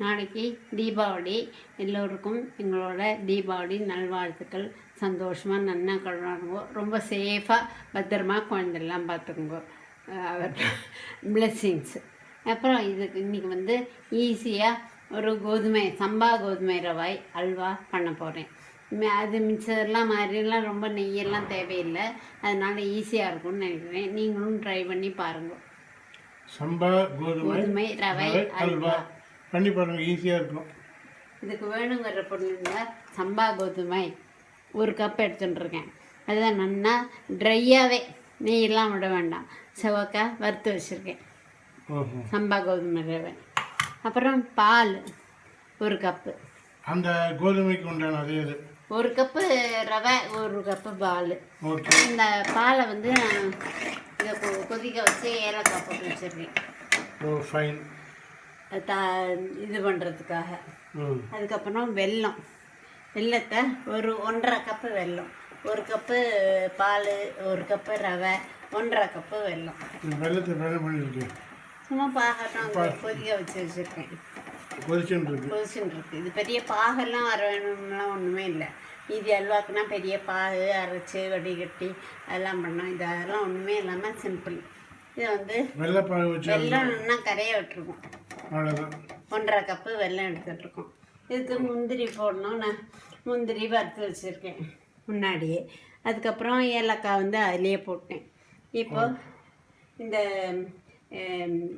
நாளைக்கு தீபாவளி. எல்லோருக்கும் எங்களோட தீபாவளி நல்வாழ்த்துக்கள். சந்தோஷமாக நன்னா கொண்டாடுங்க. ரொம்ப சேஃபாக பத்திரமா குழந்தைலாம் பார்த்துக்குங்க. அவர் பிளெஸ்ஸிங்ஸ். அப்புறம் இன்றைக்கி வந்து ஈஸியாக ஒரு சம்பா கோதுமை ரவை அல்வா பண்ண போகிறேன். அது மிச்சதெல்லாம் மாதிரிலாம் ரொம்ப நெய்யெல்லாம் தேவையில்லை. அதனால் ஈஸியாக இருக்கும்னு நினைக்கிறேன். நீங்களும் ட்ரை பண்ணி பாருங்கள். சம்பா கோதுமை ரவை அல்வா பண்ணி பாருங்கள், ஈஸியாக இருக்கும். இதுக்கு வேணுங்கிற பொருளுங்க சம்பா கோதுமை 1 கப் எடுத்துட்டுருக்கேன். அதுதான் நல்லா ட்ரையாகவே நெய்யெல்லாம் விட வேண்டாம், செவக்காய் வறுத்து வச்சுருக்கேன். சம்பா கோதுமை ரவை. அப்புறம் பால் 1 கப்பு. அந்த கோதுமைக்கு உண்டான அதே 1 கப்பு ரவை, 1 கப்பு பால். இந்த பாலை வந்து இதை கொதிக்க வச்சு ஏலக்காய் போட்டு வச்சுருக்கேன் இது பண்ணுறதுக்காக. அதுக்கப்புறம் வெல்லத்தை ஒரு 1.5 கப்பு வெல்லம், 1 கப்பு பால், 1 கப்பு ரவை, 1.5 கப்பு வெல்லம். சும்மா பாகட்டும் கொதிக்க வச்சுருக்கேன். கொதிச்சுன்னு இருக்கு. இது பெரிய பாகெல்லாம் வர வேணும்லாம் ஒன்றுமே இல்லை. இது அல்வாக்குனா பெரிய பாகு அரைச்சி வடிகட்டி அதெல்லாம் பண்ணோம். அதெல்லாம் ஒன்றுமே இல்லாமல் சிம்பிள். இது வந்து வெல்லம் நல்லா கரைய விட்டுருக்கோம். 1.5 கப்பு வெல்லம் எடுத்துகிட்ருக்கோம். இதுக்கு முந்திரி போடணும். நான் முந்திரி வறுத்து வச்சுருக்கேன் முன்னாடியே. அதுக்கப்புறம் ஏலக்காய் வந்து அதிலே போட்டேன். இப்போ இந்த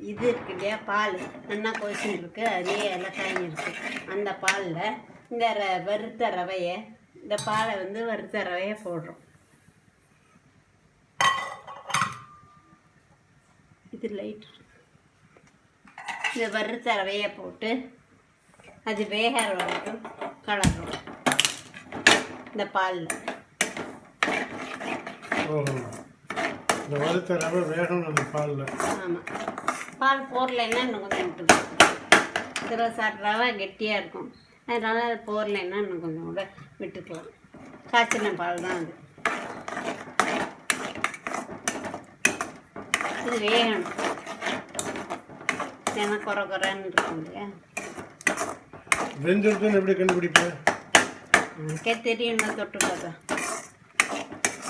இது இருக்கு இல்லையா, பால் நல்லா கொதிச்சுன்னு இருக்குது. அதுலேயே ஏலக்காயும் இருக்குது. அந்த பாலில் இந்த வறுத்த ரவையை, இந்த பாலை வந்து வறுத்த ரவையை போடுறோம். இது லைட். இந்த வறுத்த ரவையை போட்டு அது வேகிற வரைக்கும் கலர்றோம் இந்த பாலில். இந்த வறுத்த ரவை வேகணும் அந்த பாலில். ஆமாம், பால் போடலைன்னா இன்னும் கொஞ்சம் விட்டுருக்கும். சில ரவை கெட்டியாக இருக்கும், அதனால் அது போடலைன்னா இன்னும் கொஞ்சம் கூட விட்டுக்கலாம். காய்ச்சின பால் தான் அது. இது வேகணும், ஏன்னா குறைன்னு இருக்கும் இல்லையா. வெந்திருக்குன்னு எப்படி கண்டுபிடிப்பேன்? எனக்கே தெரியும், தொட்டு பார்த்தா.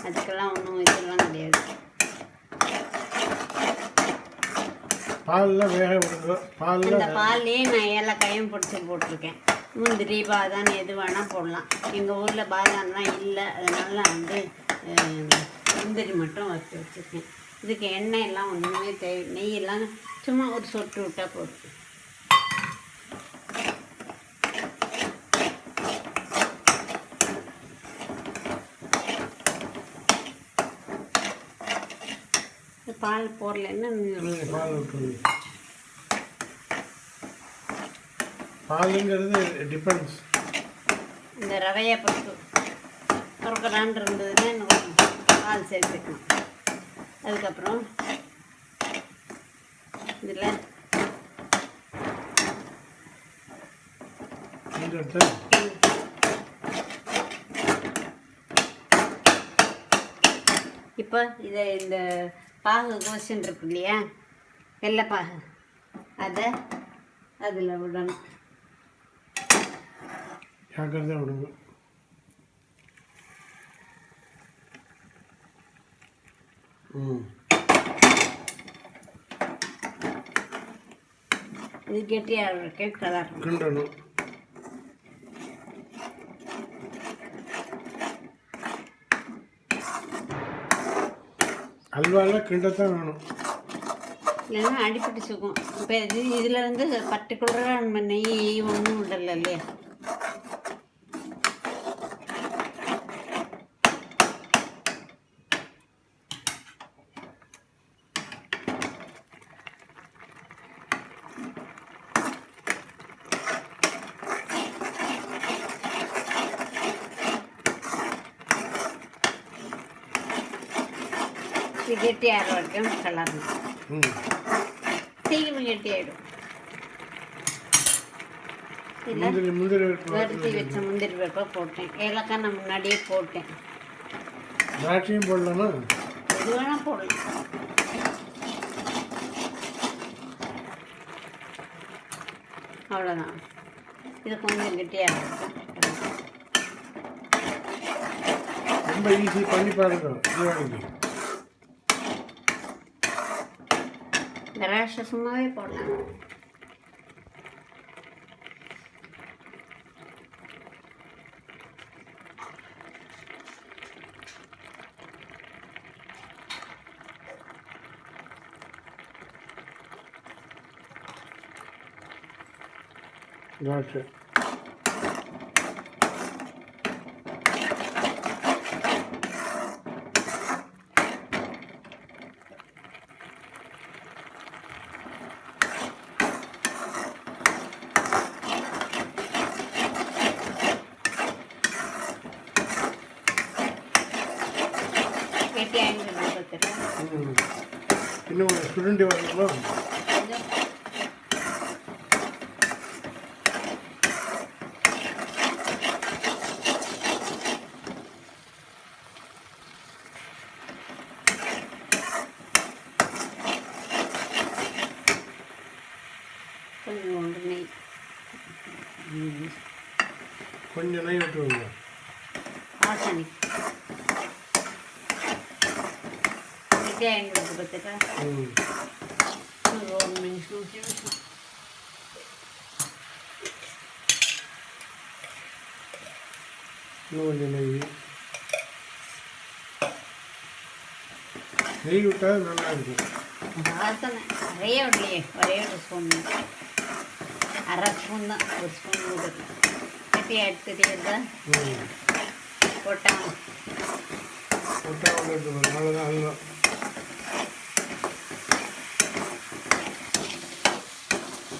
அதுக்கெல்லாம் ஒன்றும் இதெல்லாம் கிடையாது. பாலில் வேக விடுங்க. இந்த பால்லேயே நான் ஏலக்காயும் போட்டிருக்கேன். முந்திரி பாதாம் எது வேணால் போடலாம். எங்கள் ஊரில் பாதாம்லாம் இல்லை, அதனால நான் வந்து முந்திரி மட்டும் வறுத்து வச்சுருக்கேன். இதுக்கு எண்ணெய் எல்லாம் ஒன்றுமே நெய்யெல்லாம் சும்மா ஒரு சொட்டு விட்டால் போதும். பால் போடலைன்னா பாலுங்கிறது டிபெண்ட்ஸ். இந்த ரவையை பொறுத்து குறைக்கலான் இருந்ததுன்னா இன்னும் பால் சேர்த்துக்கணும். அதுக்கப்புறம் இதில் இப்போ இந்த பாகு கோஷன் இருக்கு இல்லையா, வெள்ளைப்பாகு, அதை அதில் விடணும். ஜாக்கிரதையாக விடுங்க. இது கெட்டியாக இருக்க கலர் கிண்டணும். அல்வாலாம் கிண்டத்தான் வேணும், இல்லைன்னா அடிப்பிடிச்சுக்கும். இப்போ இதில் வந்து பர்டிகுலராக நம்ம நெய் ஒன்றும் விடலை இல்லையா. கெட்டியாகிற வரைக்கும் கலரணும். சீக்கிரம் கெட்டியாகிடும். வறுத்தி வச்ச முந்திரி பருப்பை போட்டேன். ஏலக்காய் நான் முன்னாடியே போட்டேன். திராட்சையும் போடலாமா? எது வேணால் போடலாம். அவ்வளோதான். இது கொஞ்சம் கெட்டியாக இருக்கும். ரொம்ப ஈஸி, பண்ணி பாருங்க தீபாவளிக்கு. திராட்சை சும்மாவே போடலாம். திராட்சை கெட்டியாக பார்த்துக்கலாம். இன்னும் கொஞ்சம் சுருண்டி வரணுமா? கொஞ்சோண்டு நெய். கொஞ்சம் நெய் விட்டுருங்க. வாசனை கெட்டியாக பார்த்துக்கலாம். ஒரு நிமிஷம் இன்னும் கொஞ்சம் நெய் விட்டால் நல்லா இருக்கும். வாசனை நிறைய விடலையே, ஒரே ஒரு ஸ்பூன், அரை ஸ்பூன் தான், ஒரு ஸ்பூன் போட்டுக்கலாம். கெட்டியாக எடுத்துட்டே போட்டாங்க அவ்வளோதான். அல்வா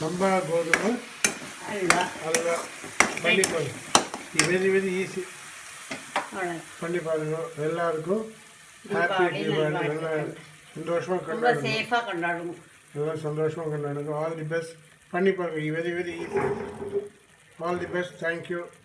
சம்பா கோதுமை அல்வா அல்வா பண்ணி பாருங்க. Very very easy. அவ்வளோ பண்ணி பாருங்க. எல்லாருக்கும் ஹாப்பி தீபாவளி. நல்லா சந்தோஷமாக ரொம்ப கொண்டாடுங்க. சேஃபாக கொண்டாடுவோம். நல்லா சந்தோஷமாக கொண்டாடுங்க. All the best. பண்ணி பாருங்க. Very very easy. All the best. Thank you.